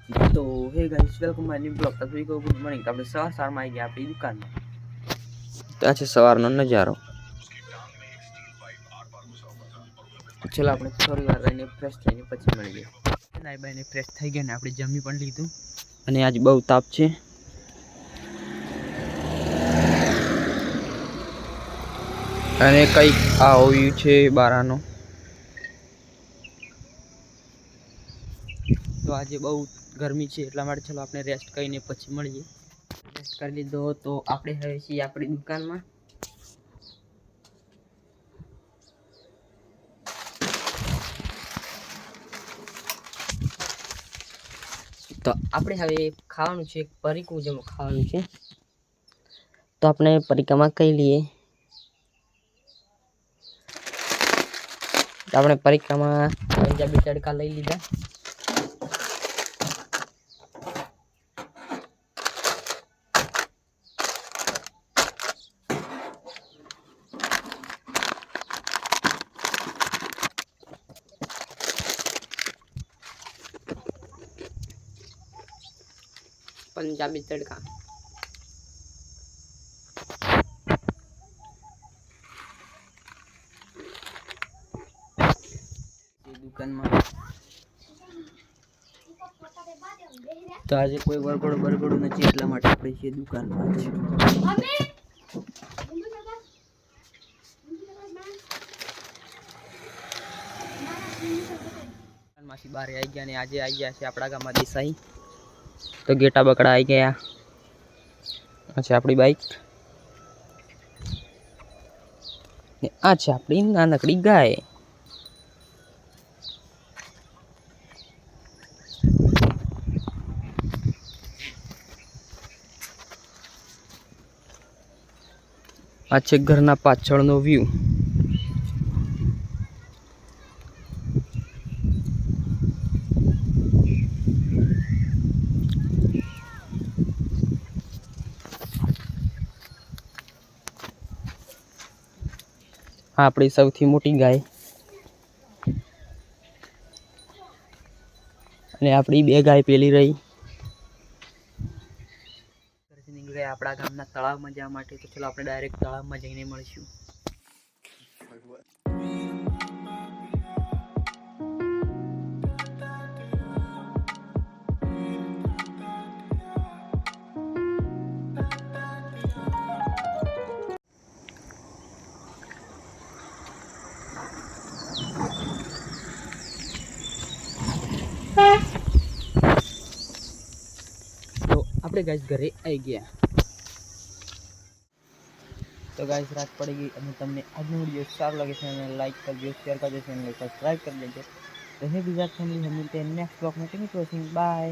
तो hey guys welcome my new blog. तभी को गुड मॉर्निंग। तो આપણે સવારમાં આવી ગયા આપણી દુકાનમાં। તો આ છે સવારનો નજારો। ચલો આપણે થોડી વાર રહીને ફ્રેશ થઈને પછી મળીએ। નાઈ બાઈને ફ્રેશ થઈ ગયા ને આપણે જમી પણ લીધું અને આજ બહુ તાપ છે અને કઈ આ હોયું છે બારાનો। તો આજે બહુ ગરમી છે એટલા માટે ચલો આપણે રેસ્ટ કરીને પછી મળીએ। રેસ્ટ કરી લીધો તો આપણે હવે છીએ આપણી દુકાનમાં। તો આપણે હવે ખાવાનું છે પરીકું જેમ ખાવાનું છે તો આપણે પરીકામાં કઈ લઈએ। આપણે પરીક્ષામાં પંજાબી તડકા લઈ લીધા। पंजाबी तड़का दुकान में तो आज कोई वरगड़ो बरगड़ो नहीं एटला माटे आपणे छे दुकान में आज मासी बारे आई गया ने आज आई गया छे आपड़ा गाम में देसाई। तो गेटा बकड़ा आई गया। अच्छा अपनी बाइक ने अच्छा अपनी नानकड़ी गाय। आ छे घरना पाछळनो व्यू। આપણી સૌથી મોટી ગાય અને આપણી બે ગાય પેલી રહી। ઘરેથી નીકળી ગયા આપણા ગામના તળાવમાં જવા માટે। તો ચલો આપણે ડાયરેક્ટ તળાવમાં જઈને મળીશું। तो આપણે ગાઈસ ઘરે આવી ગયા। तो गाइस रात पड़ेगी અને તમને આજનો વિડિયો સારો લાગે છે અને લાઈક કરજો શેર કરજો ચેનલ ને સબસ્ક્રાઇબ કરી દેજો। तो हे गुजरात फैमिली हम मिलते हैं नेक्स्ट ब्लॉग में। Thank you for watching. Bye.